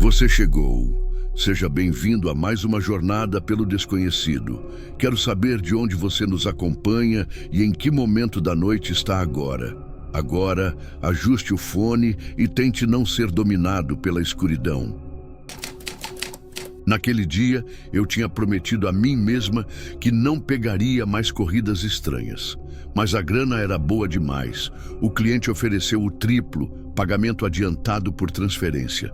Você chegou. Seja bem-vindo a mais uma jornada pelo desconhecido. Quero saber de onde você nos acompanha e em que momento da noite está agora. Agora, ajuste o fone e tente não ser dominado pela escuridão. Naquele dia, eu tinha prometido a mim mesma que não pegaria mais corridas estranhas. Mas a grana era boa demais. O cliente ofereceu o triplo, pagamento adiantado por transferência.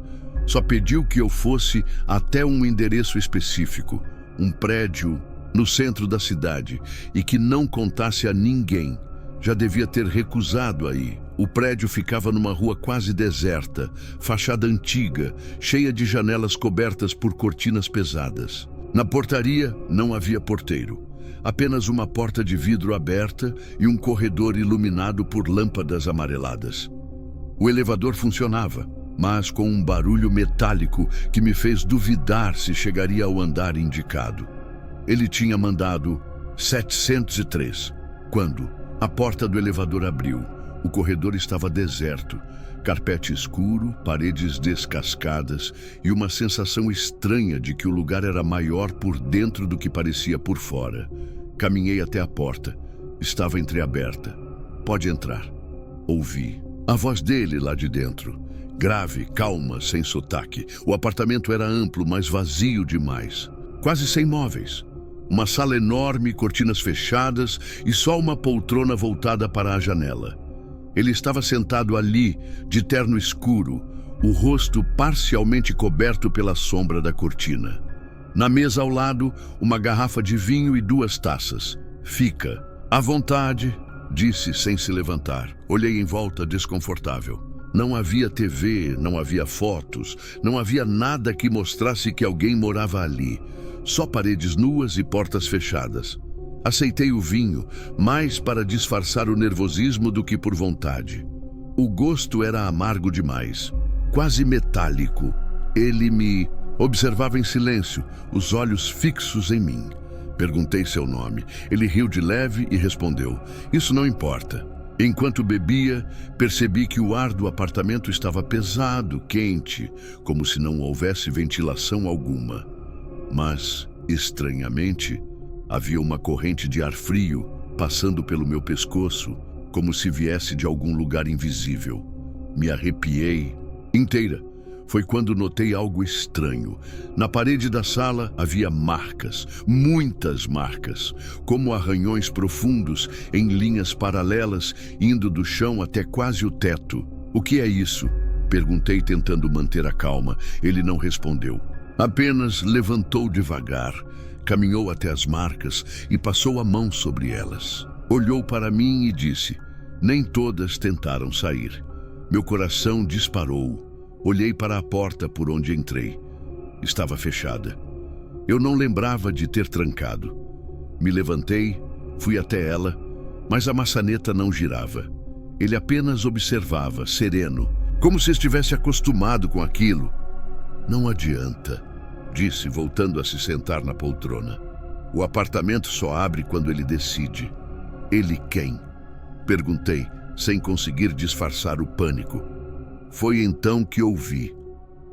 Só pediu que eu fosse até um endereço específico, um prédio no centro da cidade, e que não contasse a ninguém. Já devia ter recusado aí. O prédio ficava numa rua quase deserta, fachada antiga, cheia de janelas cobertas por cortinas pesadas. Na portaria não havia porteiro, apenas uma porta de vidro aberta e um corredor iluminado por lâmpadas amareladas. O elevador funcionava, mas com um barulho metálico que me fez duvidar se chegaria ao andar indicado. Ele tinha mandado 703, quando a porta do elevador abriu. O corredor estava deserto, carpete escuro, paredes descascadas e uma sensação estranha de que o lugar era maior por dentro do que parecia por fora. Caminhei até a porta. Estava entreaberta. "Pode entrar." Ouvi a voz dele lá de dentro. Grave, calma, sem sotaque. O apartamento era amplo, mas vazio demais. Quase sem móveis. Uma sala enorme, cortinas fechadas e só uma poltrona voltada para a janela. Ele estava sentado ali, de terno escuro, o rosto parcialmente coberto pela sombra da cortina. Na mesa ao lado, uma garrafa de vinho e 2 taças. "Fica à vontade", disse sem se levantar. Olhei em volta, desconfortável. Não havia TV, não havia fotos, não havia nada que mostrasse que alguém morava ali. Só paredes nuas e portas fechadas. Aceitei o vinho, mais para disfarçar o nervosismo do que por vontade. O gosto era amargo demais, quase metálico. Ele me observava em silêncio, os olhos fixos em mim. Perguntei seu nome. Ele riu de leve e respondeu: "Isso não importa." Enquanto bebia, percebi que o ar do apartamento estava pesado, quente, como se não houvesse ventilação alguma. Mas, estranhamente, havia uma corrente de ar frio passando pelo meu pescoço, como se viesse de algum lugar invisível. Me arrepiei inteira. Foi quando notei algo estranho. Na parede da sala havia marcas, muitas marcas, como arranhões profundos em linhas paralelas, indo do chão até quase o teto. "O que é isso?" Perguntei, tentando manter a calma. Ele não respondeu. Apenas levantou devagar, caminhou até as marcas e passou a mão sobre elas. Olhou para mim e disse: "Nem todas tentaram sair." Meu coração disparou. Olhei para a porta por onde entrei. Estava fechada. Eu não lembrava de ter trancado. Me levantei, fui até ela, mas a maçaneta não girava. Ele apenas observava, sereno, como se estivesse acostumado com aquilo. "Não adianta", disse, voltando a se sentar na poltrona. "O apartamento só abre quando ele decide." "Ele quem?" Perguntei, sem conseguir disfarçar o pânico. Foi então que ouvi,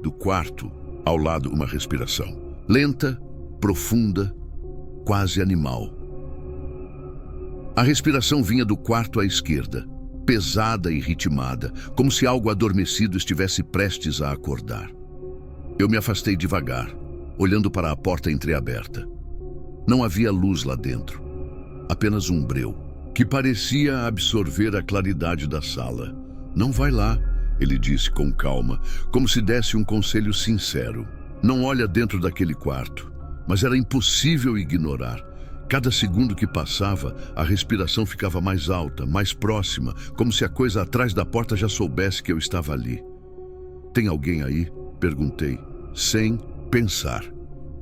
do quarto, ao lado, uma respiração. Lenta, profunda, quase animal. A respiração vinha do quarto à esquerda, pesada e ritmada, como se algo adormecido estivesse prestes a acordar. Eu me afastei devagar, olhando para a porta entreaberta. Não havia luz lá dentro, apenas um breu, que parecia absorver a claridade da sala. "Não vai lá", ele disse com calma, como se desse um conselho sincero. "Não olha dentro daquele quarto." Mas era impossível ignorar. Cada segundo que passava, a respiração ficava mais alta, mais próxima, como se a coisa atrás da porta já soubesse que eu estava ali. "Tem alguém aí?" perguntei, sem pensar.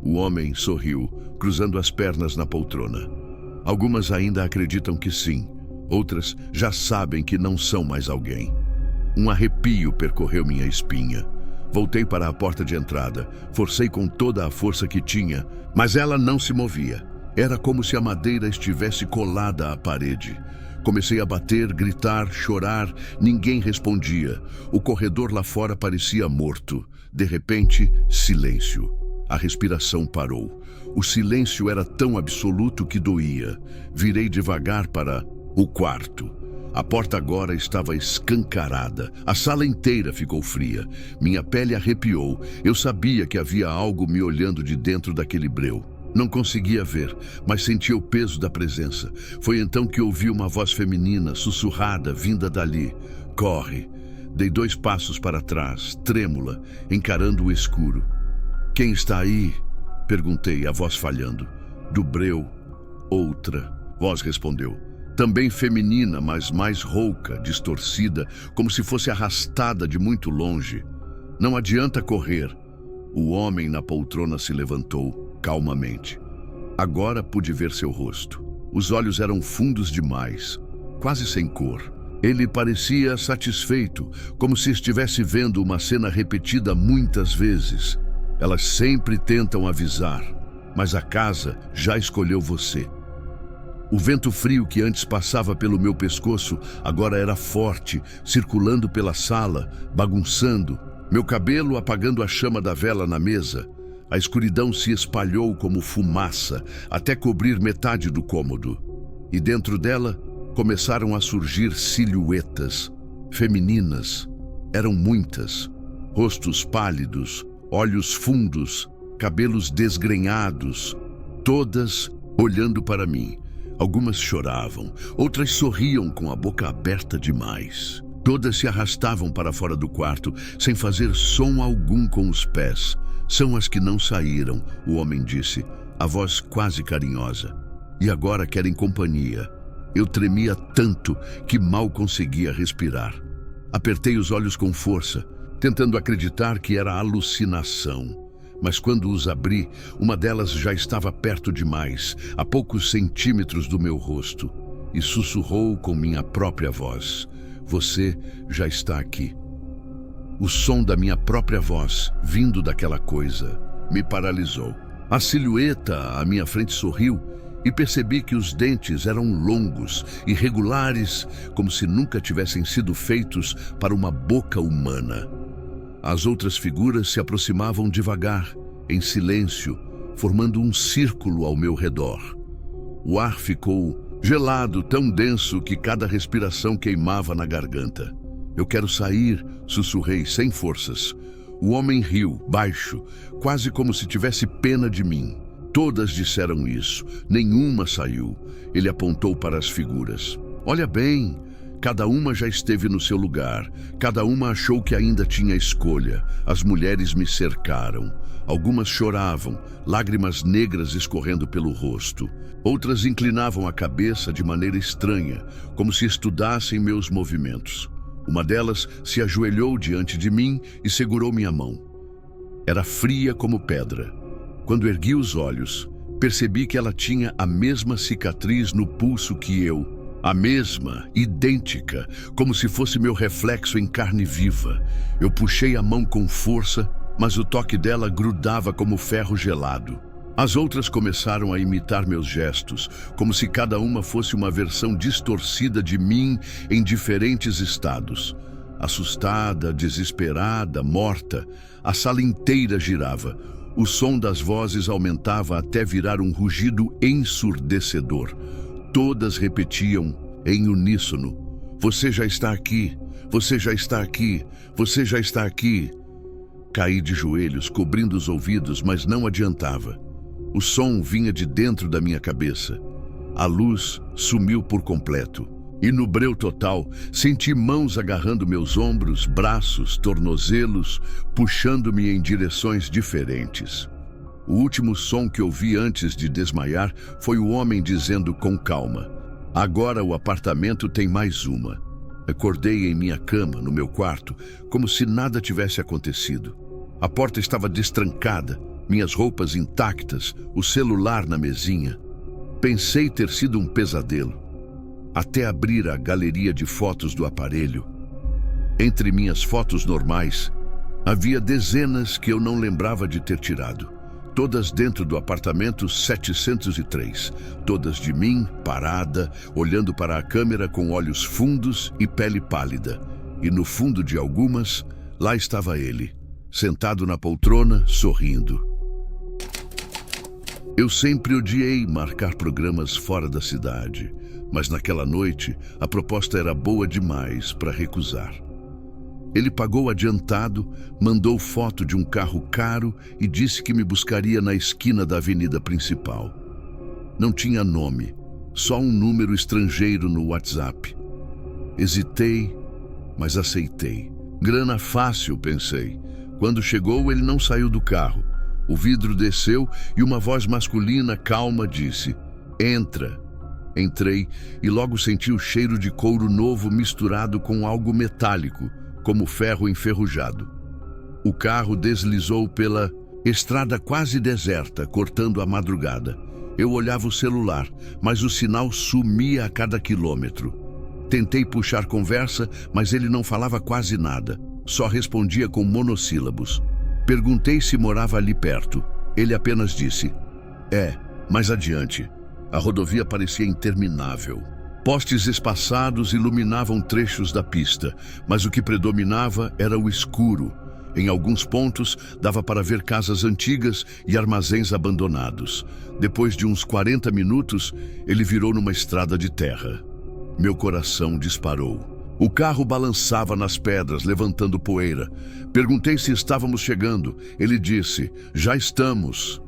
O homem sorriu, cruzando as pernas na poltrona. "Algumas ainda acreditam que sim, outras já sabem que não são mais alguém." Um arrepio percorreu minha espinha. Voltei para a porta de entrada, forcei com toda a força que tinha, mas ela não se movia. Era como se a madeira estivesse colada à parede. Comecei a bater, gritar, chorar, ninguém respondia. O corredor lá fora parecia morto. De repente, silêncio. A respiração parou. O silêncio era tão absoluto que doía. Virei devagar para o quarto. A porta agora estava escancarada. A sala inteira ficou fria. Minha pele arrepiou. Eu sabia que havia algo me olhando de dentro daquele breu. Não conseguia ver, mas sentia o peso da presença. Foi então que ouvi uma voz feminina, sussurrada, vinda dali. Corre. Dei 2 passos para trás, trêmula, encarando o escuro. Quem está aí? Perguntei, a voz falhando. Do breu, outra. Voz respondeu. Também feminina, mas mais rouca, distorcida, como se fosse arrastada de muito longe. Não adianta correr. O homem na poltrona se levantou, calmamente. Agora pude ver seu rosto. Os olhos eram fundos demais, quase sem cor. Ele parecia satisfeito, como se estivesse vendo uma cena repetida muitas vezes. Elas sempre tentam avisar, mas a casa já escolheu você. O vento frio que antes passava pelo meu pescoço agora era forte, circulando pela sala, bagunçando. Meu cabelo apagando a chama da vela na mesa. A escuridão se espalhou como fumaça, até cobrir metade do cômodo. E dentro dela, começaram a surgir silhuetas femininas. Eram muitas. Rostos pálidos, olhos fundos, cabelos desgrenhados, todas olhando para mim. Algumas choravam, outras sorriam com a boca aberta demais. Todas se arrastavam para fora do quarto, sem fazer som algum com os pés. São as que não saíram, o homem disse, a voz quase carinhosa. E agora querem companhia. Eu tremia tanto que mal conseguia respirar. Apertei os olhos com força, tentando acreditar que era alucinação. Mas quando os abri, uma delas já estava perto demais, a poucos centímetros do meu rosto, e sussurrou com minha própria voz. Você já está aqui. O som da minha própria voz, vindo daquela coisa, me paralisou. A silhueta à minha frente sorriu, e percebi que os dentes eram longos, irregulares, como se nunca tivessem sido feitos para uma boca humana. As outras figuras se aproximavam devagar, em silêncio, formando um círculo ao meu redor. O ar ficou gelado, tão denso que cada respiração queimava na garganta. Eu quero sair, sussurrei sem forças. O homem riu, baixo, quase como se tivesse pena de mim. Todas disseram isso, nenhuma saiu. Ele apontou para as figuras. Olha bem, cada uma já esteve no seu lugar. Cada uma achou que ainda tinha escolha. As mulheres me cercaram. Algumas choravam, lágrimas negras escorrendo pelo rosto. Outras inclinavam a cabeça de maneira estranha, como se estudassem meus movimentos. Uma delas se ajoelhou diante de mim e segurou minha mão. Era fria como pedra. Quando ergui os olhos, percebi que ela tinha a mesma cicatriz no pulso que eu. A mesma, idêntica, como se fosse meu reflexo em carne viva. Eu puxei a mão com força, mas o toque dela grudava como ferro gelado. As outras começaram a imitar meus gestos, como se cada uma fosse uma versão distorcida de mim em diferentes estados. Assustada, desesperada, morta, a sala inteira girava. O som das vozes aumentava até virar um rugido ensurdecedor. Todas repetiam em uníssono: Você já está aqui, você já está aqui, você já está aqui. Caí de joelhos, cobrindo os ouvidos, mas não adiantava. O som vinha de dentro da minha cabeça. A luz sumiu por completo. E no breu total, senti mãos agarrando meus ombros, braços, tornozelos, puxando-me em direções diferentes. O último som que ouvi antes de desmaiar foi o homem dizendo com calma: Agora o apartamento tem mais uma. Acordei em minha cama, no meu quarto, como se nada tivesse acontecido. A porta estava destrancada, minhas roupas intactas, o celular na mesinha. Pensei ter sido um pesadelo. Até abrir a galeria de fotos do aparelho. Entre minhas fotos normais, havia dezenas que eu não lembrava de ter tirado. Todas dentro do apartamento 703. Todas de mim, parada, olhando para a câmera com olhos fundos e pele pálida. E no fundo de algumas, lá estava ele, sentado na poltrona, sorrindo. Eu sempre odiei marcar programas fora da cidade, mas naquela noite a proposta era boa demais para recusar. Ele pagou adiantado, mandou foto de um carro caro e disse que me buscaria na esquina da avenida principal. Não tinha nome, só um número estrangeiro no WhatsApp. Hesitei, mas aceitei. Grana fácil, pensei. Quando chegou, ele não saiu do carro. O vidro desceu e uma voz masculina calma disse: "Entra." Entrei e logo senti o cheiro de couro novo misturado com algo metálico, como ferro enferrujado. O carro deslizou pela estrada quase deserta, cortando a madrugada. Eu olhava o celular, mas o sinal sumia a cada quilômetro. Tentei puxar conversa, mas ele não falava quase nada. Só respondia com monossílabos. Perguntei se morava ali perto. Ele apenas disse: "É, mais adiante." A rodovia parecia interminável. Postes espaçados iluminavam trechos da pista, mas o que predominava era o escuro. Em alguns pontos, dava para ver casas antigas e armazéns abandonados. Depois de uns 40 minutos, ele virou numa estrada de terra. Meu coração disparou. O carro balançava nas pedras, levantando poeira. Perguntei se estávamos chegando. Ele disse: "Já estamos."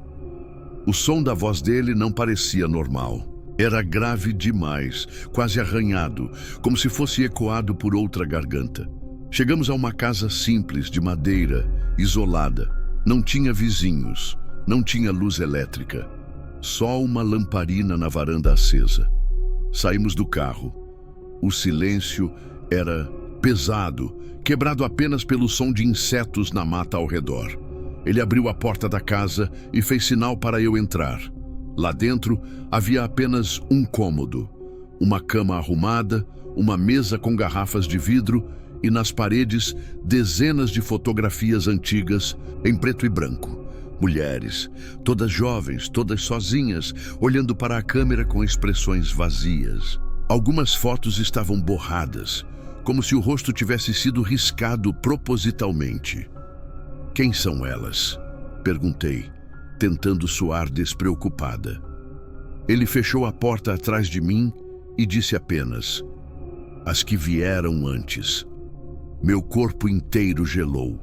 O som da voz dele não parecia normal. Era grave demais, quase arranhado, como se fosse ecoado por outra garganta. Chegamos a uma casa simples, de madeira, isolada. Não tinha vizinhos, não tinha luz elétrica. Só uma lamparina na varanda acesa. Saímos do carro. O silêncio era pesado, quebrado apenas pelo som de insetos na mata ao redor. Ele abriu a porta da casa e fez sinal para eu entrar. Lá dentro havia apenas um cômodo, uma cama arrumada, uma mesa com garrafas de vidro e nas paredes dezenas de fotografias antigas em preto e branco. Mulheres, todas jovens, todas sozinhas, olhando para a câmera com expressões vazias. Algumas fotos estavam borradas, como se o rosto tivesse sido riscado propositalmente. "Quem são elas?" perguntei, tentando soar despreocupada. Ele fechou a porta atrás de mim e disse apenas: "As que vieram antes." Meu corpo inteiro gelou.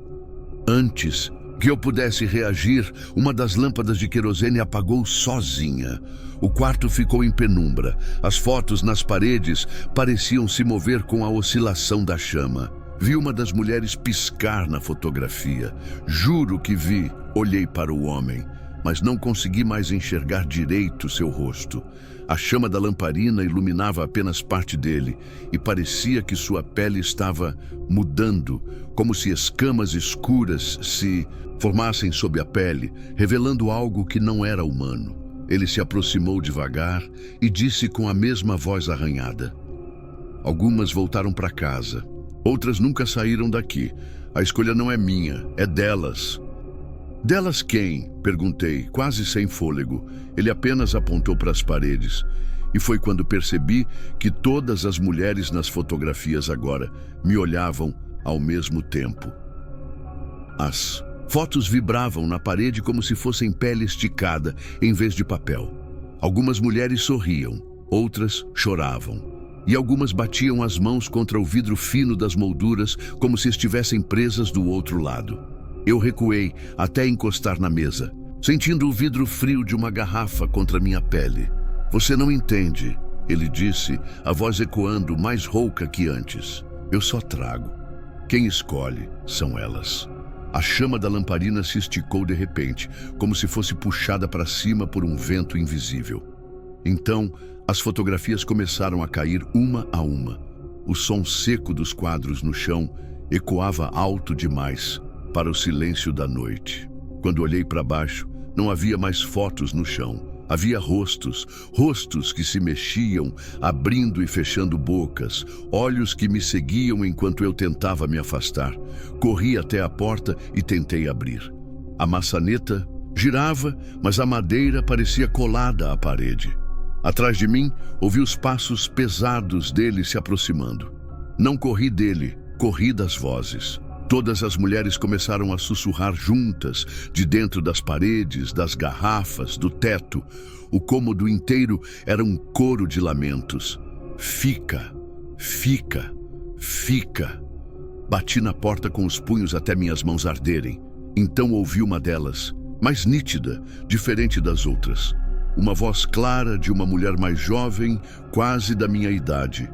Antes que eu pudesse reagir, uma das lâmpadas de querosene apagou sozinha. O quarto ficou em penumbra. As fotos nas paredes pareciam se mover com a oscilação da chama. Vi uma das mulheres piscar na fotografia. Juro que vi. Olhei para o homem, mas não consegui mais enxergar direito seu rosto. A chama da lamparina iluminava apenas parte dele e parecia que sua pele estava mudando, como se escamas escuras se formassem sob a pele, revelando algo que não era humano. Ele se aproximou devagar e disse com a mesma voz arranhada: "Algumas voltaram para casa. Outras nunca saíram daqui. A escolha não é minha, é delas." "Delas quem?" perguntei, quase sem fôlego. Ele apenas apontou para as paredes. E foi quando percebi que todas as mulheres nas fotografias agora me olhavam ao mesmo tempo. As fotos vibravam na parede como se fossem pele esticada em vez de papel. Algumas mulheres sorriam, outras choravam. E algumas batiam as mãos contra o vidro fino das molduras como se estivessem presas do outro lado. Eu recuei até encostar na mesa, sentindo o vidro frio de uma garrafa contra minha pele. "Você não entende," ele disse, a voz ecoando mais rouca que antes. "Eu só trago. Quem escolhe são elas." A chama da lamparina se esticou de repente, como se fosse puxada para cima por um vento invisível. Então, as fotografias começaram a cair uma a uma. O som seco dos quadros no chão ecoava alto demais para o silêncio da noite. Quando olhei para baixo, não havia mais fotos no chão. Havia rostos, rostos que se mexiam, abrindo e fechando bocas, olhos que me seguiam enquanto eu tentava me afastar. Corri até a porta e tentei abrir. A maçaneta girava, mas a madeira parecia colada à parede. Atrás de mim, ouvi os passos pesados dele se aproximando. Não corri dele, corri das vozes. Todas as mulheres começaram a sussurrar juntas, de dentro das paredes, das garrafas, do teto. O cômodo inteiro era um coro de lamentos. Fica, fica, fica. Bati na porta com os punhos até minhas mãos arderem. Então ouvi uma delas, mais nítida, diferente das outras. Uma voz clara de uma mulher mais jovem, quase da minha idade.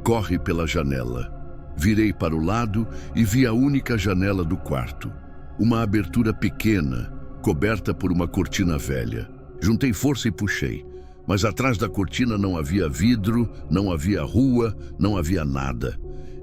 Corre pela janela. Virei para o lado e vi a única janela do quarto. Uma abertura pequena, coberta por uma cortina velha. Juntei força e puxei. Mas atrás da cortina não havia vidro, não havia rua, não havia nada.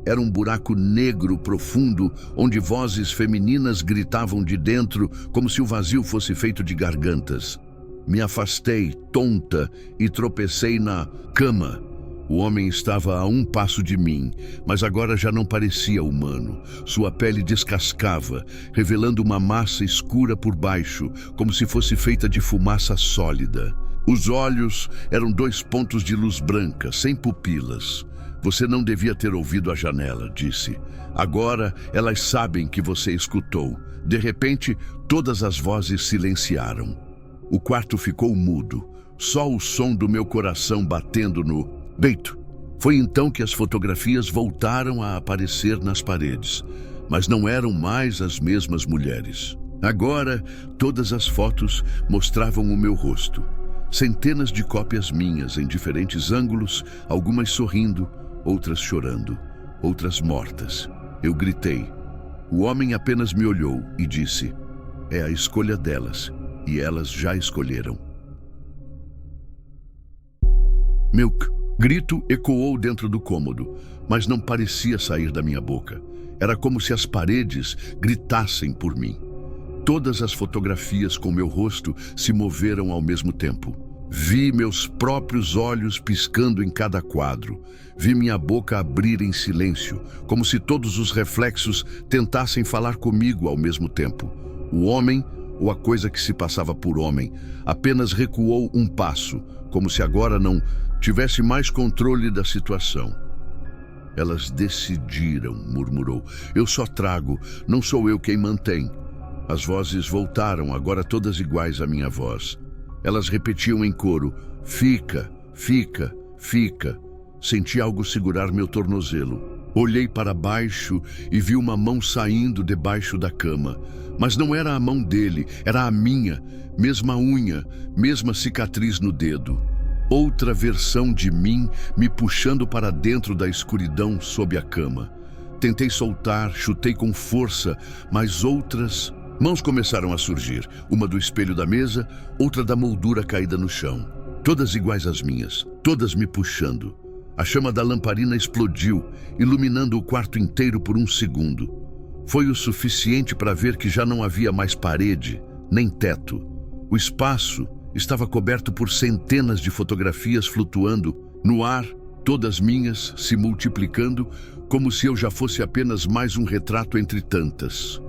Era um buraco negro profundo, onde vozes femininas gritavam de dentro, como se o vazio fosse feito de gargantas. Me afastei, tonta, e tropecei na cama. O homem estava a um passo de mim, mas agora já não parecia humano. Sua pele descascava, revelando uma massa escura por baixo, como se fosse feita de fumaça sólida. Os olhos eram 2 pontos de luz branca, sem pupilas. Você não devia ter ouvido a janela, disse. Agora elas sabem que você escutou. De repente, todas as vozes silenciaram. O quarto ficou mudo, só o som do meu coração batendo no peito. Foi então que as fotografias voltaram a aparecer nas paredes, mas não eram mais as mesmas mulheres. Agora, todas as fotos mostravam o meu rosto. Centenas de cópias minhas em diferentes ângulos, algumas sorrindo, outras chorando, outras mortas. Eu gritei. O homem apenas me olhou e disse: "É a escolha delas, e elas já escolheram." Meu grito ecoou dentro do cômodo, mas não parecia sair da minha boca. Era como se as paredes gritassem por mim. Todas as fotografias com meu rosto se moveram ao mesmo tempo. Vi meus próprios olhos piscando em cada quadro. Vi minha boca abrir em silêncio, como se todos os reflexos tentassem falar comigo ao mesmo tempo. O homem, ou a coisa que se passava por homem, apenas recuou um passo, como se agora não tivesse mais controle da situação. "Elas decidiram", murmurou. "Eu só trago, não sou eu quem mantém." As vozes voltaram, agora todas iguais à minha voz. Elas repetiam em coro: "Fica, fica, fica." Senti algo segurar meu tornozelo. Olhei para baixo e vi uma mão saindo debaixo da cama. Mas não era a mão dele, era a minha. Mesma unha, mesma cicatriz no dedo. Outra versão de mim me puxando para dentro da escuridão sob a cama. Tentei soltar, chutei com força, mas outras mãos começaram a surgir. Uma do espelho da mesa, outra da moldura caída no chão. Todas iguais às minhas, todas me puxando. A chama da lamparina explodiu, iluminando o quarto inteiro por um segundo. Foi o suficiente para ver que já não havia mais parede, nem teto. O espaço estava coberto por centenas de fotografias flutuando no ar, todas minhas, se multiplicando, como se eu já fosse apenas mais um retrato entre tantas.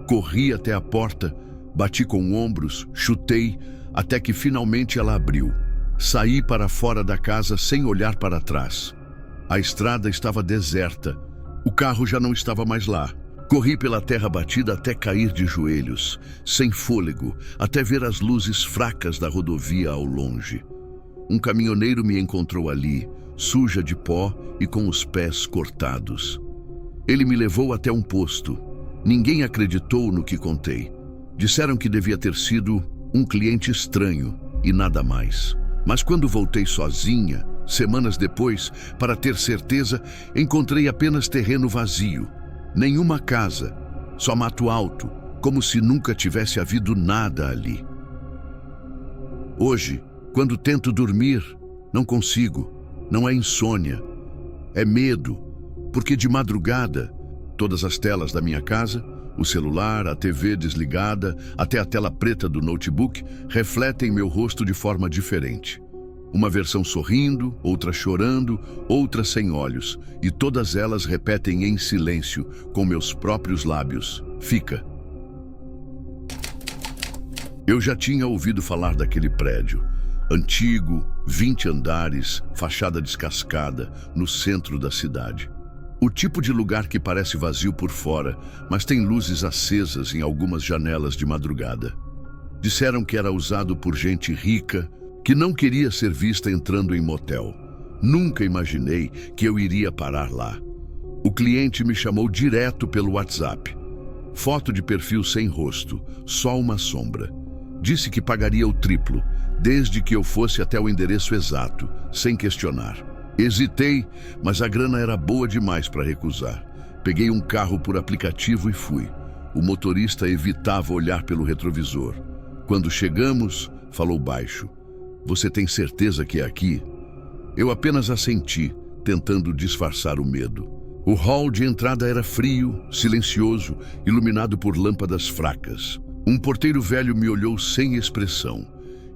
Corri até a porta, bati com ombros, chutei, até que finalmente ela abriu. Saí para fora da casa sem olhar para trás. A estrada estava deserta. O carro já não estava mais lá. Corri pela terra batida até cair de joelhos, sem fôlego, até ver as luzes fracas da rodovia ao longe. Um caminhoneiro me encontrou ali, suja de pó e com os pés cortados. Ele me levou até um posto. Ninguém acreditou no que contei. Disseram que devia ter sido um cliente estranho e nada mais. Mas quando voltei sozinha, semanas depois, para ter certeza, encontrei apenas terreno vazio. Nenhuma casa, só mato alto, como se nunca tivesse havido nada ali. Hoje, quando tento dormir, não consigo. Não é insônia, é medo, porque de madrugada, todas as telas da minha casa, o celular, a TV desligada, até a tela preta do notebook, refletem meu rosto de forma diferente. Uma versão sorrindo, outra chorando, outra sem olhos, e todas elas repetem em silêncio, com meus próprios lábios: "Fica." Eu já tinha ouvido falar daquele prédio. Antigo, 20 andares, fachada descascada, no centro da cidade. O tipo de lugar que parece vazio por fora, mas tem luzes acesas em algumas janelas de madrugada. Disseram que era usado por gente rica, que não queria ser vista entrando em motel. Nunca imaginei que eu iria parar lá. O cliente me chamou direto pelo WhatsApp. Foto de perfil sem rosto, só uma sombra. Disse que pagaria o triplo, desde que eu fosse até o endereço exato, sem questionar. Hesitei, mas a grana era boa demais para recusar. Peguei um carro por aplicativo e fui. O motorista evitava olhar pelo retrovisor. Quando chegamos, falou baixo. Você tem certeza que é aqui? Eu apenas assenti, tentando disfarçar o medo. O hall de entrada era frio, silencioso, iluminado por lâmpadas fracas. Um porteiro velho me olhou sem expressão.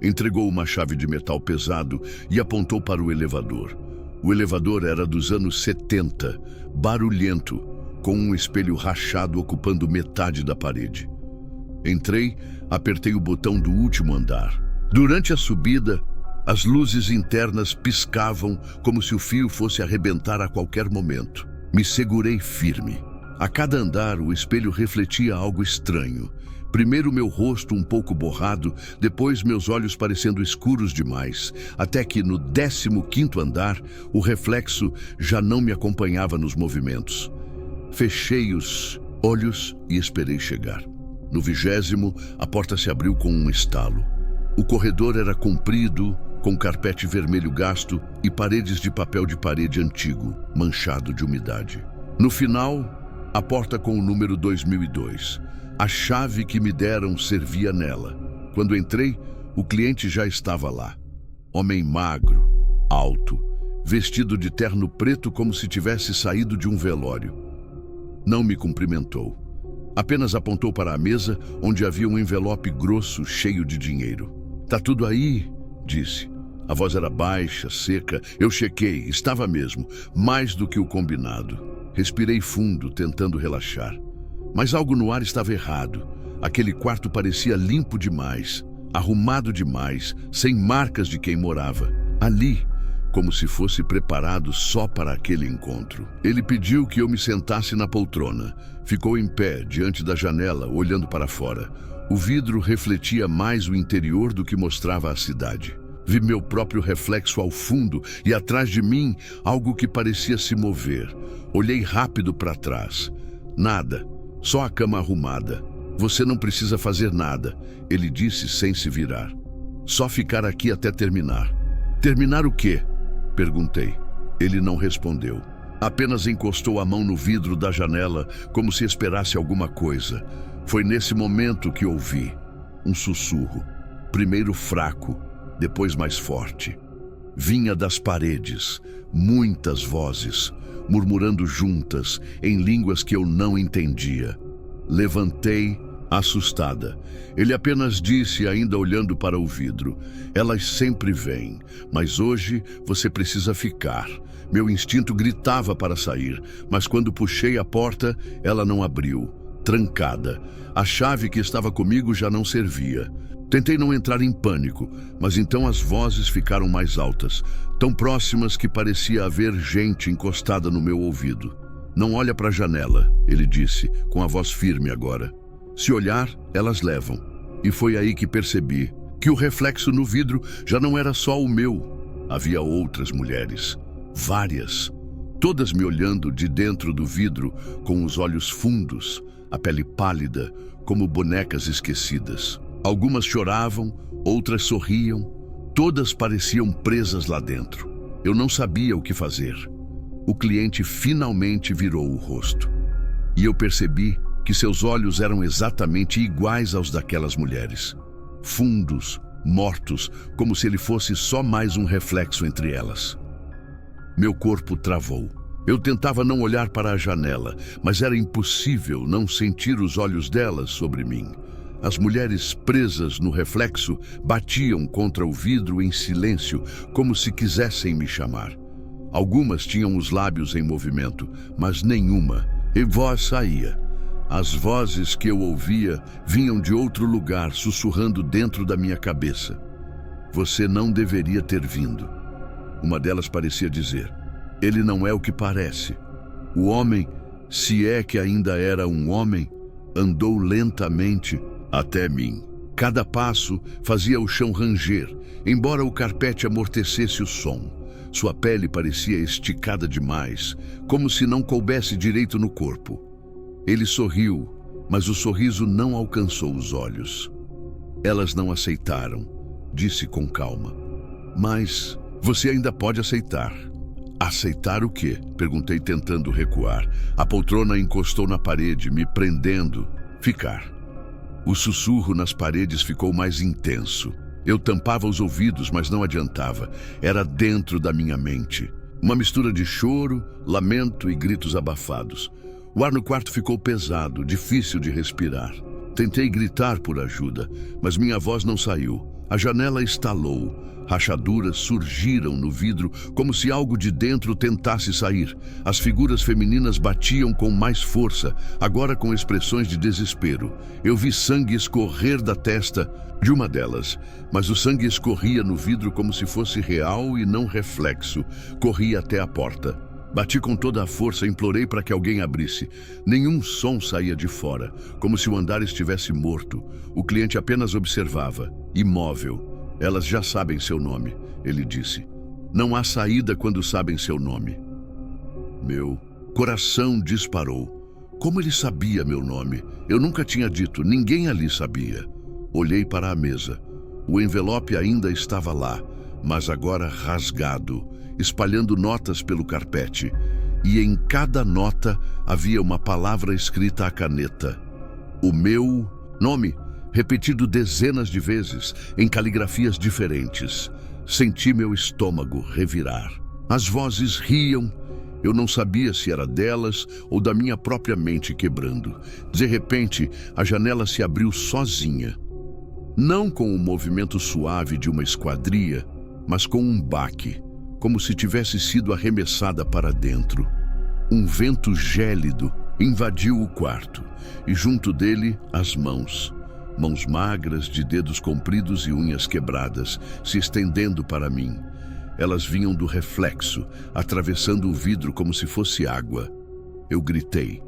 Entregou uma chave de metal pesado e apontou para o elevador. O elevador era dos anos 70, barulhento, com um espelho rachado ocupando metade da parede. Entrei, apertei o botão do último andar. Durante a subida, as luzes internas piscavam como se o fio fosse arrebentar a qualquer momento. Me segurei firme. A cada andar, o espelho refletia algo estranho. Primeiro meu rosto um pouco borrado, depois meus olhos parecendo escuros demais, até que no 15º andar, o reflexo já não me acompanhava nos movimentos. Fechei os olhos e esperei chegar. No 20º, a porta se abriu com um estalo. O corredor era comprido, com carpete vermelho gasto e paredes de papel de parede antigo, manchado de umidade. No final, a porta com o número 2002. A chave que me deram servia nela. Quando entrei, o cliente já estava lá. Homem magro, alto, vestido de terno preto como se tivesse saído de um velório. Não me cumprimentou. Apenas apontou para a mesa, onde havia um envelope grosso cheio de dinheiro. "Tá tudo aí?", disse. A voz era baixa, seca. Eu chequei, estava mesmo, mais do que o combinado. Respirei fundo, tentando relaxar. Mas algo no ar estava errado. Aquele quarto parecia limpo demais, arrumado demais, sem marcas de quem morava. Ali, como se fosse preparado só para aquele encontro. Ele pediu que eu me sentasse na poltrona. Ficou em pé, diante da janela, olhando para fora. O vidro refletia mais o interior do que mostrava a cidade. Vi meu próprio reflexo ao fundo e atrás de mim algo que parecia se mover. Olhei rápido para trás. Nada. Só a cama arrumada. "Você não precisa fazer nada", ele disse sem se virar. "Só ficar aqui até terminar." "Terminar o quê?", perguntei. Ele não respondeu. Apenas encostou a mão no vidro da janela, como se esperasse alguma coisa. Foi nesse momento que ouvi um sussurro. Primeiro fraco, depois mais forte. Vinha das paredes, muitas vozes, murmurando juntas, em línguas que eu não entendia. Levantei, assustada. Ele apenas disse, ainda olhando para o vidro: "Elas sempre vêm, mas hoje você precisa ficar." Meu instinto gritava para sair, mas quando puxei a porta, ela não abriu, trancada. A chave que estava comigo já não servia. Tentei não entrar em pânico, mas então as vozes ficaram mais altas, tão próximas que parecia haver gente encostada no meu ouvido. "Não olha para a janela", ele disse, com a voz firme agora. "Se olhar, elas levam." E foi aí que percebi que o reflexo no vidro já não era só o meu. Havia outras mulheres, várias, todas me olhando de dentro do vidro com os olhos fundos, a pele pálida, como bonecas esquecidas. Algumas choravam, outras sorriam, todas pareciam presas lá dentro. Eu não sabia o que fazer. O cliente finalmente virou o rosto. E eu percebi que seus olhos eram exatamente iguais aos daquelas mulheres. Fundos, mortos, como se ele fosse só mais um reflexo entre elas. Meu corpo travou. Eu tentava não olhar para a janela, mas era impossível não sentir os olhos delas sobre mim. As mulheres presas no reflexo batiam contra o vidro em silêncio, como se quisessem me chamar. Algumas tinham os lábios em movimento, mas nenhuma. E voz saía. As vozes que eu ouvia vinham de outro lugar, sussurrando dentro da minha cabeça. "Você não deveria ter vindo." Uma delas parecia dizer: "Ele não é o que parece." O homem, se é que ainda era um homem, andou lentamente até mim. Cada passo fazia o chão ranger, embora o carpete amortecesse o som. Sua pele parecia esticada demais, como se não coubesse direito no corpo. Ele sorriu, mas o sorriso não alcançou os olhos. Elas não aceitaram, disse com calma. Mas você ainda pode aceitar. Aceitar o quê? Perguntei tentando recuar. A poltrona encostou na parede, me prendendo. Ficar. O sussurro nas paredes ficou mais intenso. Eu tampava os ouvidos, mas não adiantava. Era dentro da minha mente. Uma mistura de choro, lamento e gritos abafados. O ar no quarto ficou pesado, difícil de respirar. Tentei gritar por ajuda, mas minha voz não saiu. A janela estalou. Rachaduras surgiram no vidro como se algo de dentro tentasse sair. As figuras femininas batiam com mais força, agora com expressões de desespero. Eu vi sangue escorrer da testa de uma delas, mas o sangue escorria no vidro como se fosse real e não reflexo. Corri até a porta. Bati com toda a força, implorei para que alguém abrisse. Nenhum som saía de fora, como se o andar estivesse morto. O cliente apenas observava, imóvel. Elas já sabem seu nome, ele disse. Não há saída quando sabem seu nome. Meu coração disparou. Como ele sabia meu nome? Eu nunca tinha dito, ninguém ali sabia. Olhei para a mesa. O envelope ainda estava lá, mas agora rasgado, espalhando notas pelo carpete. E em cada nota havia uma palavra escrita à caneta. O meu nome, repetido dezenas de vezes, em caligrafias diferentes. Senti meu estômago revirar. As vozes riam. Eu não sabia se era delas ou da minha própria mente quebrando. De repente, a janela se abriu sozinha. Não com o movimento suave de uma esquadria, mas com um baque, como se tivesse sido arremessada para dentro. Um vento gélido invadiu o quarto, e junto dele as mãos. Mãos magras, de dedos compridos e unhas quebradas, se estendendo para mim. Elas vinham do reflexo, atravessando o vidro como se fosse água. Eu gritei.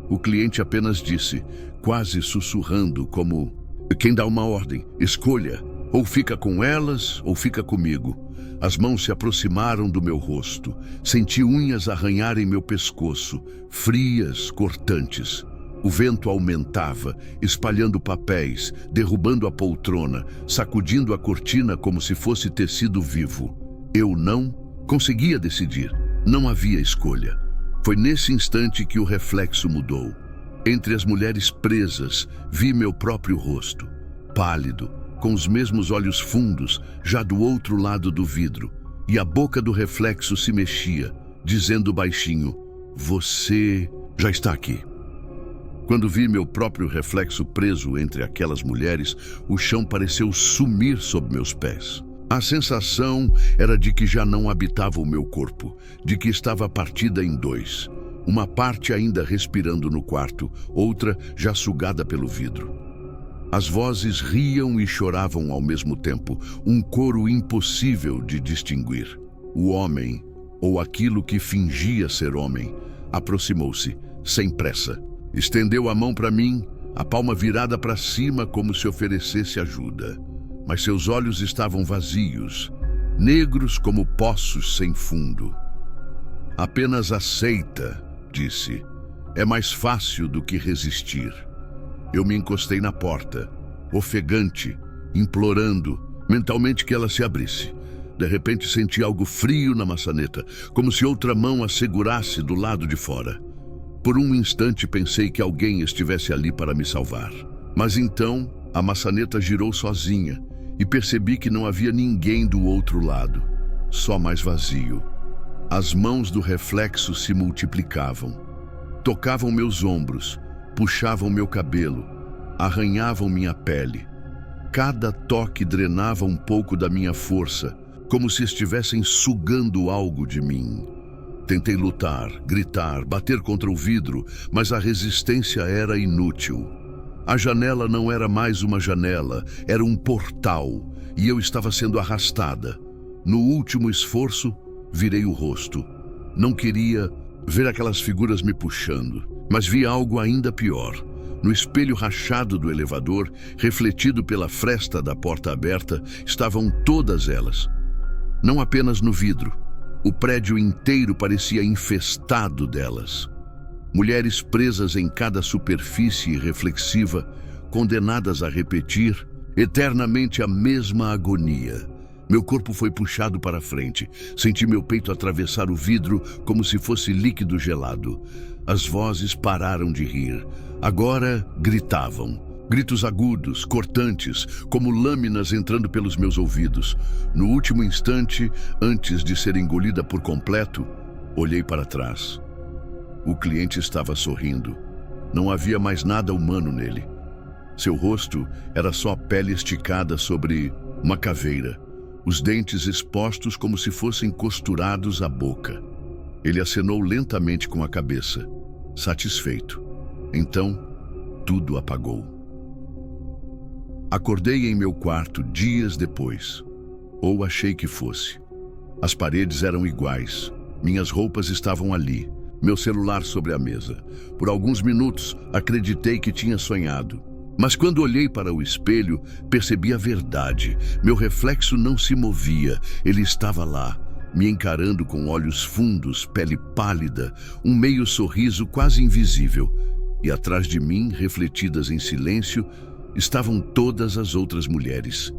O cliente apenas disse, quase sussurrando, como: quem dá uma ordem, escolha, ou fica com elas, ou fica comigo. As mãos se aproximaram do meu rosto. Senti unhas arranharem meu pescoço, frias, cortantes. O vento aumentava, espalhando papéis, derrubando a poltrona, sacudindo a cortina como se fosse tecido vivo. Eu não conseguia decidir. Não havia escolha. Foi nesse instante que o reflexo mudou. Entre as mulheres presas, vi meu próprio rosto, pálido, com os mesmos olhos fundos, já do outro lado do vidro, e a boca do reflexo se mexia, dizendo baixinho, você já está aqui. Quando vi meu próprio reflexo preso entre aquelas mulheres, o chão pareceu sumir sob meus pés. A sensação era de que já não habitava o meu corpo, de que estava partida em dois. Uma parte ainda respirando no quarto, outra já sugada pelo vidro. As vozes riam e choravam ao mesmo tempo, um coro impossível de distinguir. O homem, ou aquilo que fingia ser homem, aproximou-se, sem pressa. Estendeu a mão para mim, a palma virada para cima como se oferecesse ajuda. Mas seus olhos estavam vazios, negros como poços sem fundo. Apenas aceita, disse. É mais fácil do que resistir. Eu me encostei na porta, ofegante, implorando mentalmente que ela se abrisse. De repente senti algo frio na maçaneta, como se outra mão a segurasse do lado de fora. Por um instante pensei que alguém estivesse ali para me salvar. Mas então a maçaneta girou sozinha e percebi que não havia ninguém do outro lado, só mais vazio. As mãos do reflexo se multiplicavam. Tocavam meus ombros, puxavam meu cabelo, arranhavam minha pele. Cada toque drenava um pouco da minha força, como se estivessem sugando algo de mim. Tentei lutar, gritar, bater contra o vidro, mas a resistência era inútil. A janela não era mais uma janela, era um portal, e eu estava sendo arrastada. No último esforço, virei o rosto. Não queria ver aquelas figuras me puxando, mas vi algo ainda pior. No espelho rachado do elevador, refletido pela fresta da porta aberta, estavam todas elas. Não apenas no vidro. O prédio inteiro parecia infestado delas. Mulheres presas em cada superfície reflexiva, condenadas a repetir eternamente a mesma agonia. Meu corpo foi puxado para frente. Senti meu peito atravessar o vidro como se fosse líquido gelado. As vozes pararam de rir. Agora gritavam. Gritos agudos, cortantes, como lâminas entrando pelos meus ouvidos. No último instante, antes de ser engolida por completo, olhei para trás. O cliente estava sorrindo. Não havia mais nada humano nele. Seu rosto era só a pele esticada sobre uma caveira, os dentes expostos como se fossem costurados à boca. Ele acenou lentamente com a cabeça, satisfeito. Então, tudo apagou. Acordei em meu quarto dias depois, ou achei que fosse. As paredes eram iguais, minhas roupas estavam ali, meu celular sobre a mesa. Por alguns minutos, acreditei que tinha sonhado. Mas quando olhei para o espelho, percebi a verdade. Meu reflexo não se movia, ele estava lá, me encarando com olhos fundos, pele pálida, um meio sorriso quase invisível. E atrás de mim, refletidas em silêncio, estavam todas as outras mulheres.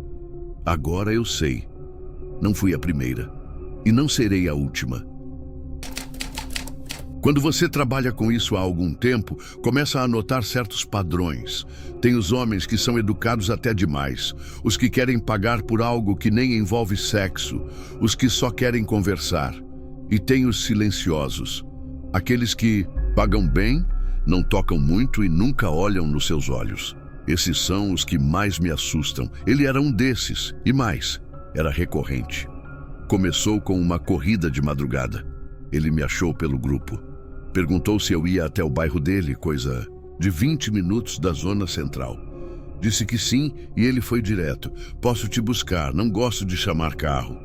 Agora eu sei. Não fui a primeira. E não serei a última. Quando você trabalha com isso há algum tempo, começa a notar certos padrões. Tem os homens que são educados até demais, os que querem pagar por algo que nem envolve sexo, os que só querem conversar. E tem os silenciosos, aqueles que pagam bem, não tocam muito e nunca olham nos seus olhos. Esses são os que mais me assustam. Ele era um desses, e mais, era recorrente. Começou com uma corrida de madrugada. Ele me achou pelo grupo. Perguntou se eu ia até o bairro dele, coisa de 20 minutos da zona central. Disse que sim e ele foi direto. Posso te buscar, não gosto de chamar carro.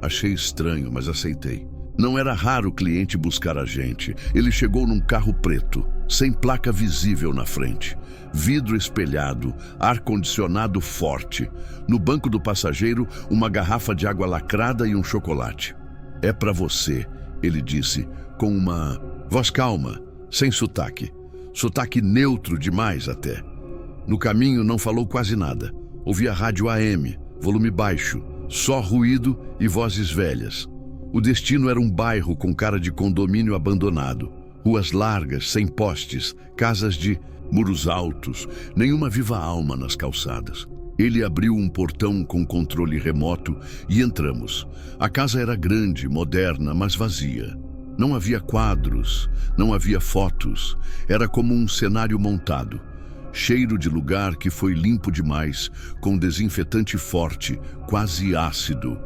Achei estranho, mas aceitei. Não era raro o cliente buscar a gente. Ele chegou num carro preto, sem placa visível na frente. Vidro espelhado, ar-condicionado forte. No banco do passageiro, uma garrafa de água lacrada e um chocolate. É para você, ele disse, com uma voz calma, sem sotaque. Sotaque neutro demais até. No caminho não falou quase nada. Ouvia rádio AM, volume baixo, só ruído e vozes velhas. O destino era um bairro com cara de condomínio abandonado. Ruas largas, sem postes, casas de muros altos, nenhuma viva alma nas calçadas. Ele abriu um portão com controle remoto e entramos. A casa era grande, moderna, mas vazia. Não havia quadros, não havia fotos. Era como um cenário montado. Cheiro de lugar que foi limpo demais, com desinfetante forte, quase ácido.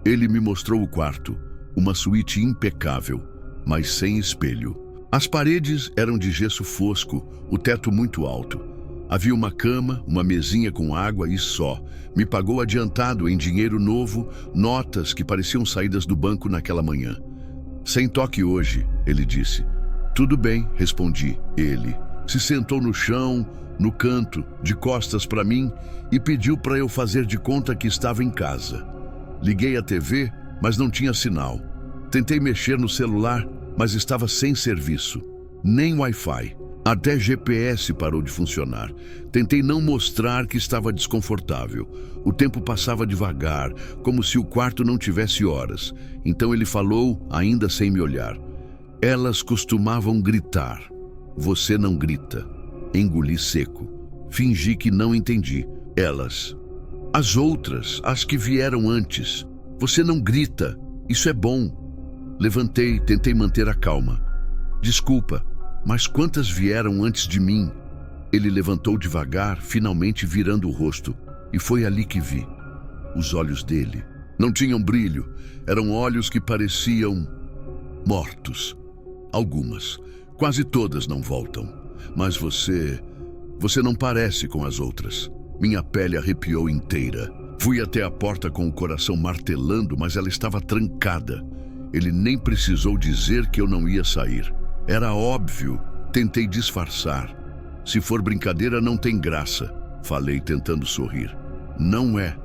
Ele me mostrou o quarto, uma suíte impecável, mas sem espelho. As paredes eram de gesso fosco, o teto muito alto. Havia uma cama, uma mesinha com água e só. Me pagou adiantado em dinheiro novo, notas que pareciam saídas do banco naquela manhã. Sem toque hoje, ele disse. Tudo bem, respondi. Ele se sentou no chão, no canto, de costas para mim e pediu para eu fazer de conta que estava em casa. Liguei a TV, mas não tinha sinal. Tentei mexer no celular, mas estava sem serviço. Nem Wi-Fi. Até GPS parou de funcionar. Tentei não mostrar que estava desconfortável. O tempo passava devagar, como se o quarto não tivesse horas. Então ele falou, ainda sem me olhar. Elas costumavam gritar. Você não grita. Engoli seco. Fingi que não entendi. Elas. As outras, as que vieram antes. Você não grita. Isso é bom. Levantei, tentei manter a calma. Desculpa. Mas quantas vieram antes de mim? Ele levantou devagar, finalmente virando o rosto. E foi ali que vi. Os olhos dele. Não tinham brilho. Eram olhos que pareciam mortos. Algumas. Quase todas não voltam. Mas você não parece com as outras. Minha pele arrepiou inteira. Fui até a porta com o coração martelando, mas ela estava trancada. Ele nem precisou dizer que eu não ia sair. Era óbvio. Tentei disfarçar. Se for brincadeira, não tem graça, falei tentando sorrir. Não é.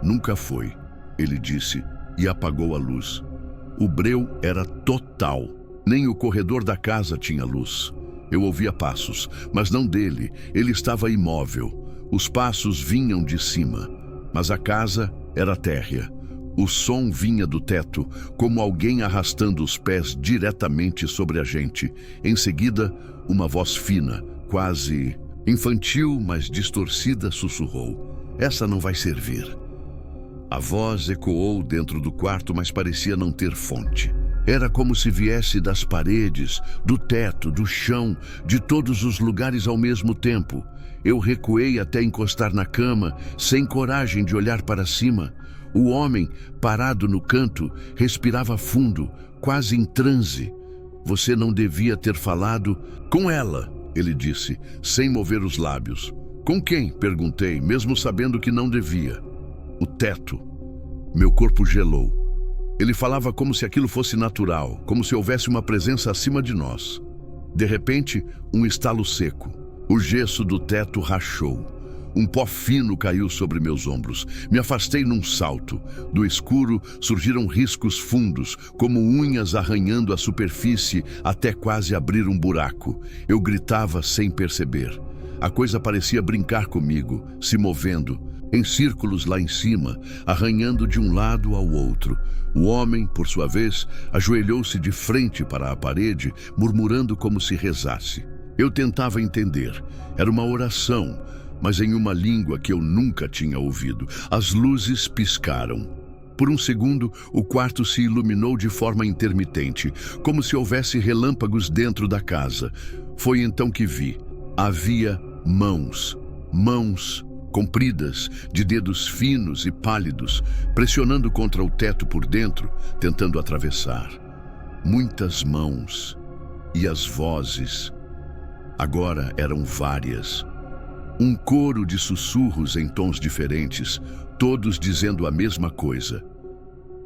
Nunca foi, ele disse e apagou a luz. O breu era total. Nem o corredor da casa tinha luz. Eu ouvia passos, mas não dele. Ele estava imóvel. Os passos vinham de cima, mas a casa era térrea. O som vinha do teto, como alguém arrastando os pés diretamente sobre a gente. Em seguida, uma voz fina, quase infantil, mas distorcida, sussurrou: "Essa não vai servir." A voz ecoou dentro do quarto, mas parecia não ter fonte. Era como se viesse das paredes, do teto, do chão, de todos os lugares ao mesmo tempo. Eu recuei até encostar na cama, sem coragem de olhar para cima. O homem, parado no canto, respirava fundo, quase em transe. "Você não devia ter falado com ela", ele disse, sem mover os lábios. "Com quem?", perguntei, mesmo sabendo que não devia. "O teto." Meu corpo gelou. Ele falava como se aquilo fosse natural, como se houvesse uma presença acima de nós. De repente, um estalo seco. O gesso do teto rachou. Um pó fino caiu sobre meus ombros. Me afastei num salto. Do escuro surgiram riscos fundos, como unhas arranhando a superfície até quase abrir um buraco. Eu gritava sem perceber. A coisa parecia brincar comigo, se movendo, em círculos lá em cima, arranhando de um lado ao outro. O homem, por sua vez, ajoelhou-se de frente para a parede, murmurando como se rezasse. Eu tentava entender. Era uma oração, mas em uma língua que eu nunca tinha ouvido. As luzes piscaram. Por um segundo, o quarto se iluminou de forma intermitente, como se houvesse relâmpagos dentro da casa. Foi então que vi. Havia mãos compridas, de dedos finos e pálidos, pressionando contra o teto por dentro, tentando atravessar. Muitas mãos. E as vozes. Agora eram várias. Um coro de sussurros em tons diferentes, todos dizendo a mesma coisa.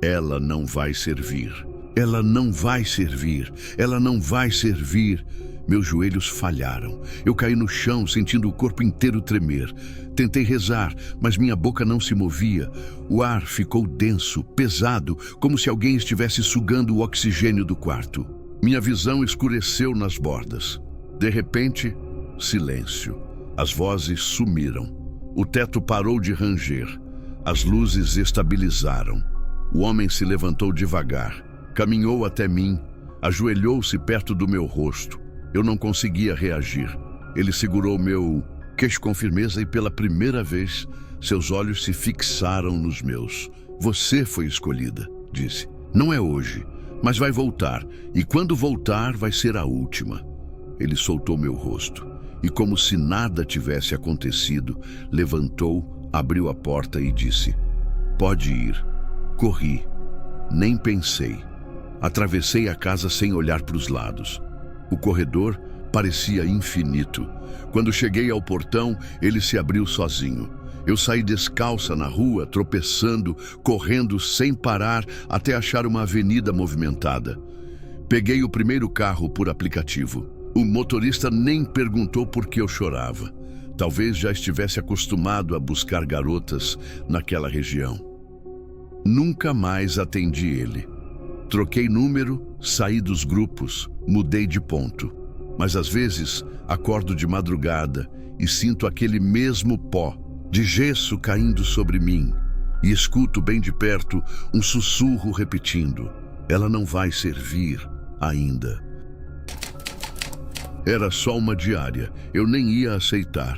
"Ela não vai servir. Ela não vai servir. Ela não vai servir." Meus joelhos falharam. Eu caí no chão, sentindo o corpo inteiro tremer. Tentei rezar, mas minha boca não se movia. O ar ficou denso, pesado, como se alguém estivesse sugando o oxigênio do quarto. Minha visão escureceu nas bordas. De repente, silêncio. As vozes sumiram. O teto parou de ranger. As luzes estabilizaram. O homem se levantou devagar. Caminhou até mim. Ajoelhou-se perto do meu rosto. Eu não conseguia reagir. Ele segurou meu queixo com firmeza e, pela primeira vez, seus olhos se fixaram nos meus. "Você foi escolhida", disse. "Não é hoje, mas vai voltar. E quando voltar, vai ser a última." Ele soltou meu rosto e, como se nada tivesse acontecido, levantou, abriu a porta e disse: "Pode ir." Corri. Nem pensei. Atravessei a casa sem olhar para os lados. O corredor parecia infinito. Quando cheguei ao portão, ele se abriu sozinho. Eu saí descalça na rua, tropeçando, correndo sem parar até achar uma avenida movimentada. Peguei o primeiro carro por aplicativo. O motorista nem perguntou por que eu chorava. Talvez já estivesse acostumado a buscar garotas naquela região. Nunca mais atendi ele. Troquei número, saí dos grupos, mudei de ponto. Mas às vezes acordo de madrugada e sinto aquele mesmo pó de gesso caindo sobre mim e escuto bem de perto um sussurro repetindo: "Ela não vai servir ainda." Era só uma diária, eu nem ia aceitar.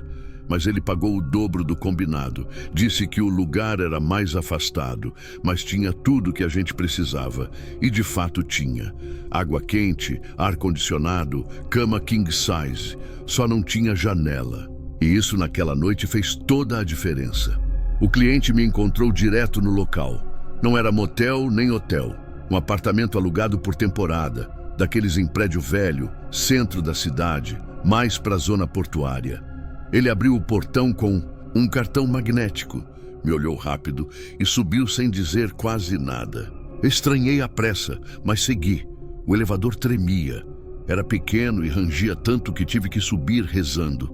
Mas ele pagou o dobro do combinado. Disse que o lugar era mais afastado, mas tinha tudo que a gente precisava. E de fato tinha. Água quente, ar-condicionado, cama king size. Só não tinha janela. E isso naquela noite fez toda a diferença. O cliente me encontrou direto no local. Não era motel nem hotel. Um apartamento alugado por temporada, daqueles em prédio velho, centro da cidade, mais para a zona portuária. Ele abriu o portão com um cartão magnético, me olhou rápido e subiu sem dizer quase nada. Estranhei a pressa, mas segui. O elevador tremia. Era pequeno e rangia tanto que tive que subir rezando.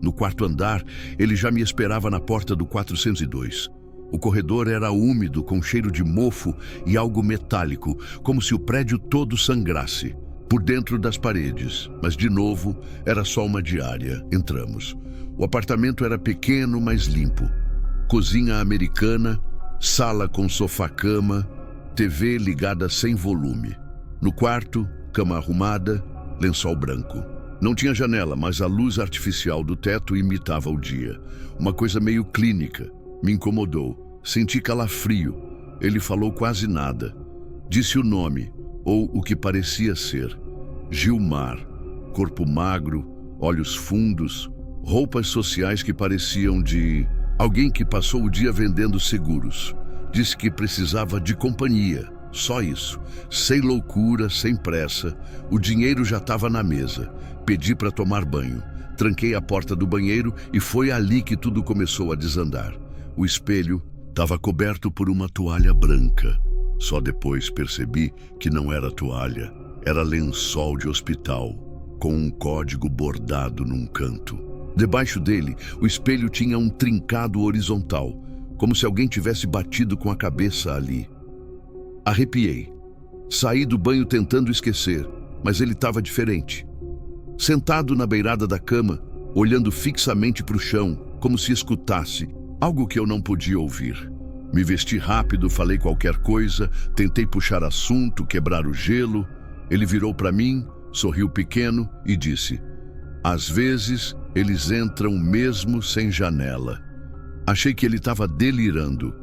No quarto andar, ele já me esperava na porta do 402. O corredor era úmido, com cheiro de mofo e algo metálico, como se o prédio todo sangrasse. Por dentro das paredes, mas de novo, era só uma diária. Entramos. O apartamento era pequeno, mas limpo. Cozinha americana, sala com sofá-cama, TV ligada sem volume. No quarto, cama arrumada, lençol branco. Não tinha janela, mas a luz artificial do teto imitava o dia. Uma coisa meio clínica. Me incomodou. Senti calafrio. Ele falou quase nada. Disse o nome, ou o que parecia ser. Gilmar. Corpo magro, olhos fundos, roupas sociais que pareciam de alguém que passou o dia vendendo seguros. Disse que precisava de companhia. Só isso. Sem loucura, sem pressa. O dinheiro já estava na mesa. Pedi para tomar banho. Tranquei a porta do banheiro e foi ali que tudo começou a desandar. O espelho estava coberto por uma toalha branca. Só depois percebi que não era toalha. Era lençol de hospital, com um código bordado num canto. Debaixo dele, o espelho tinha um trincado horizontal, como se alguém tivesse batido com a cabeça ali. Arrepiei. Saí do banho tentando esquecer, mas ele estava diferente. Sentado na beirada da cama, olhando fixamente para o chão, como se escutasse algo que eu não podia ouvir. Me vesti rápido, falei qualquer coisa, tentei puxar assunto, quebrar o gelo. Ele virou para mim, sorriu pequeno e disse: "Às vezes, eles entram mesmo sem janela." Achei que ele estava delirando.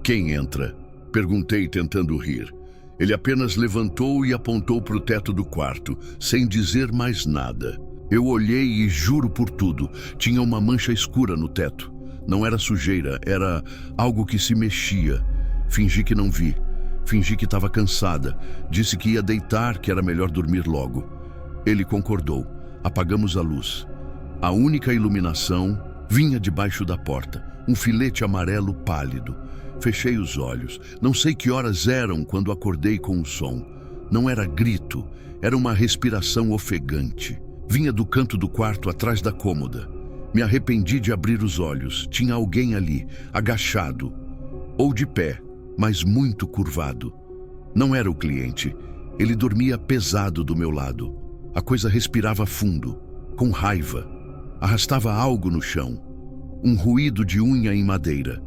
"Quem entra?" Perguntei, tentando rir. Ele apenas levantou e apontou para o teto do quarto, sem dizer mais nada. Eu olhei e juro por tudo, tinha uma mancha escura no teto. Não era sujeira, era algo que se mexia. Fingi que não vi. Fingi que estava cansada. Disse que ia deitar, que era melhor dormir logo. Ele concordou. Apagamos a luz. A única iluminação vinha debaixo da porta, um filete amarelo pálido. Fechei os olhos. Não sei que horas eram quando acordei com o som. Não era grito, era uma respiração ofegante. Vinha do canto do quarto atrás da cômoda. Me arrependi de abrir os olhos. Tinha alguém ali, agachado, ou de pé, mas muito curvado. Não era o cliente. Ele dormia pesado do meu lado. A coisa respirava fundo, com raiva. Arrastava algo no chão. Um ruído de unha em madeira.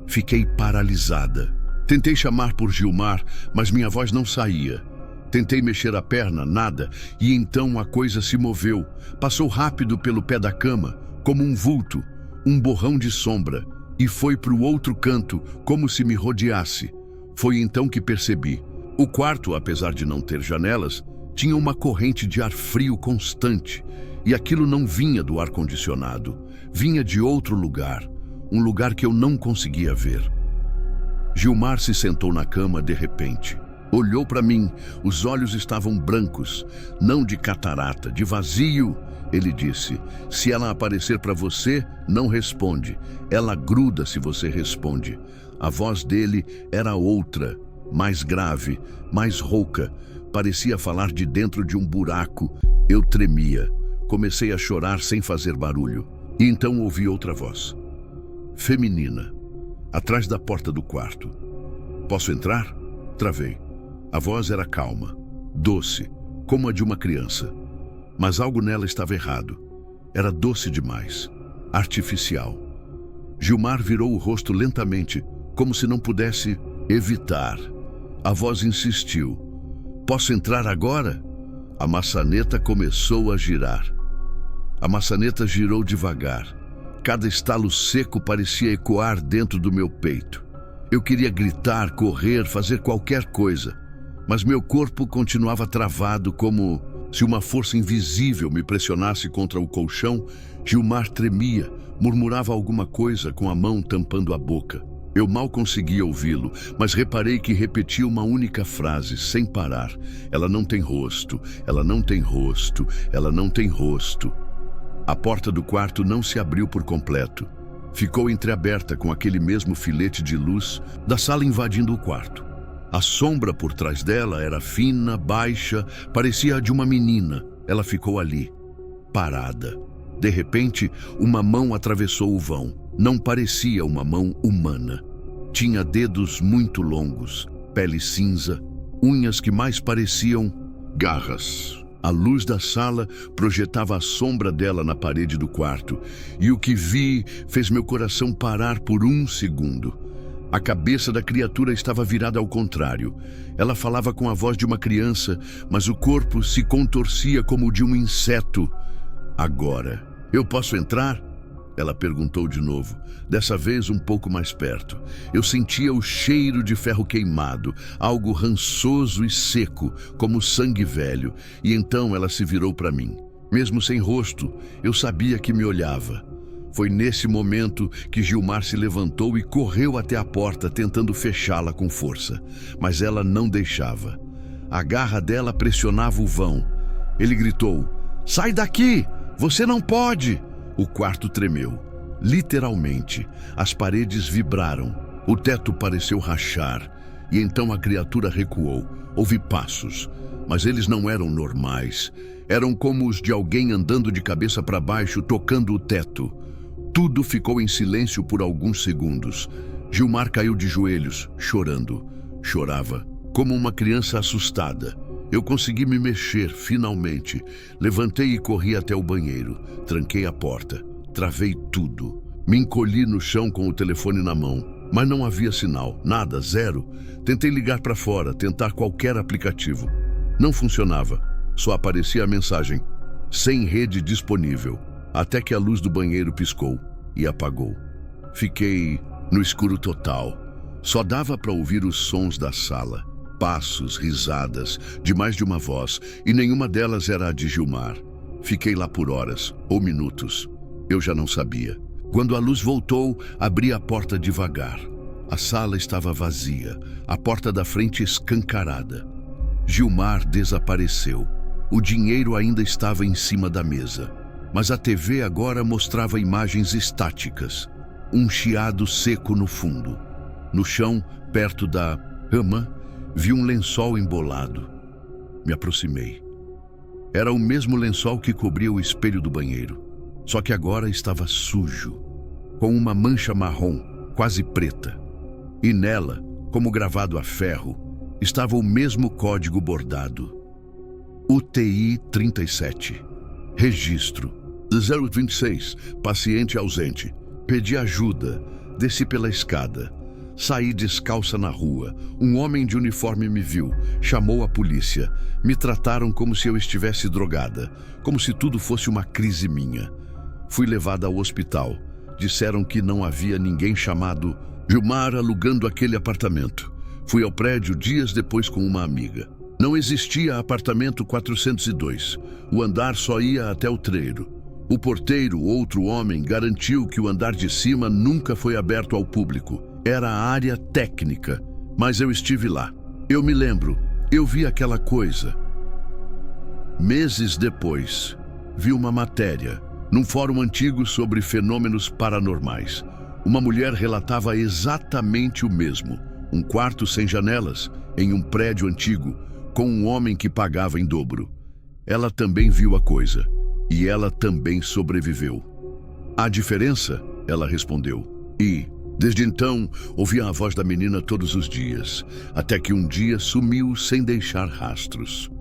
Fiquei paralisada. Tentei chamar por Gilmar, mas minha voz não saía. Tentei mexer a perna, nada, e então a coisa se moveu. Passou rápido pelo pé da cama, como um vulto, um borrão de sombra, e foi para o outro canto, como se me rodeasse. Foi então que percebi. O quarto, apesar de não ter janelas, tinha uma corrente de ar frio constante, e aquilo não vinha do ar-condicionado, vinha de outro lugar, um lugar que eu não conseguia ver. Gilmar se sentou na cama de repente. Olhou para mim, os olhos estavam brancos, não de catarata, de vazio. Ele disse: "Se ela aparecer para você, não responde. Ela gruda se você responde." A voz dele era outra, mais grave, mais rouca. Parecia falar de dentro de um buraco. Eu tremia. Comecei a chorar sem fazer barulho. E então ouvi outra voz. Feminina. Atrás da porta do quarto. "Posso entrar?" Travei. A voz era calma, doce, como a de uma criança. Mas algo nela estava errado. Era doce demais, artificial. Gilmar virou o rosto lentamente, como se não pudesse evitar. A voz insistiu. "Posso entrar agora?" A maçaneta começou a girar. A maçaneta girou devagar. Cada estalo seco parecia ecoar dentro do meu peito. Eu queria gritar, correr, fazer qualquer coisa, mas meu corpo continuava travado, como se uma força invisível me pressionasse contra o colchão. Gilmar tremia, murmurava alguma coisa com a mão tampando a boca. Eu mal conseguia ouvi-lo, mas reparei que repetia uma única frase, sem parar. "Ela não tem rosto, ela não tem rosto, ela não tem rosto." A porta do quarto não se abriu por completo. Ficou entreaberta com aquele mesmo filete de luz da sala invadindo o quarto. A sombra por trás dela era fina, baixa, parecia a de uma menina. Ela ficou ali, parada. De repente, uma mão atravessou o vão. Não parecia uma mão humana. Tinha dedos muito longos, pele cinza, unhas que mais pareciam garras. A luz da sala projetava a sombra dela na parede do quarto, e o que vi fez meu coração parar por um segundo. A cabeça da criatura estava virada ao contrário. Ela falava com a voz de uma criança, mas o corpo se contorcia como o de um inseto. Agora, eu posso entrar? Ela perguntou de novo, dessa vez um pouco mais perto. Eu sentia o cheiro de ferro queimado, algo rançoso e seco, como sangue velho, e então ela se virou para mim. Mesmo sem rosto, eu sabia que me olhava. Foi nesse momento que Gilmar se levantou e correu até a porta, tentando fechá-la com força. Mas ela não deixava. A garra dela pressionava o vão. Ele gritou: "Sai daqui! Você não pode!" O quarto tremeu. Literalmente, as paredes vibraram. O teto pareceu rachar. E então a criatura recuou. Houve passos, mas eles não eram normais. Eram como os de alguém andando de cabeça para baixo, tocando o teto. Tudo ficou em silêncio por alguns segundos. Gilmar caiu de joelhos, chorando. Chorava, como uma criança assustada. Eu consegui me mexer, finalmente. Levantei e corri até o banheiro. Tranquei a porta. Travei tudo. Me encolhi no chão com o telefone na mão. Mas não havia sinal. Nada, zero. Tentei ligar para fora, tentar qualquer aplicativo. Não funcionava. Só aparecia a mensagem: "Sem rede disponível." Até que a luz do banheiro piscou e apagou. Fiquei no escuro total. Só dava para ouvir os sons da sala. Passos, risadas, de mais de uma voz, e nenhuma delas era a de Gilmar. Fiquei lá por horas, ou minutos. Eu já não sabia. Quando a luz voltou, abri a porta devagar. A sala estava vazia, a porta da frente escancarada. Gilmar desapareceu. O dinheiro ainda estava em cima da mesa, mas a TV agora mostrava imagens estáticas. Um chiado seco no fundo. No chão, perto da cama, vi um lençol embolado. Me aproximei. Era o mesmo lençol que cobria o espelho do banheiro, só que agora estava sujo, com uma mancha marrom, quase preta. E nela, como gravado a ferro, estava o mesmo código bordado. UTI 37. Registro 026. Paciente ausente. Pedi ajuda. Desci pela escada. Saí descalça na rua. Um homem de uniforme me viu, chamou a polícia. Me trataram como se eu estivesse drogada, como se tudo fosse uma crise minha. Fui levada ao hospital. Disseram que não havia ninguém chamado Gilmar alugando aquele apartamento. Fui ao prédio dias depois com uma amiga. Não existia apartamento 402. O andar só ia até o treiro. O porteiro, outro homem, garantiu que o andar de cima nunca foi aberto ao público. Era a área técnica, mas eu estive lá. Eu me lembro, eu vi aquela coisa. Meses depois, vi uma matéria, num fórum antigo sobre fenômenos paranormais. Uma mulher relatava exatamente o mesmo. Um quarto sem janelas, em um prédio antigo, com um homem que pagava em dobro. Ela também viu a coisa, e ela também sobreviveu. "Há diferença?" ela respondeu. Desde então, ouvia a voz da menina todos os dias, até que um dia sumiu sem deixar rastros.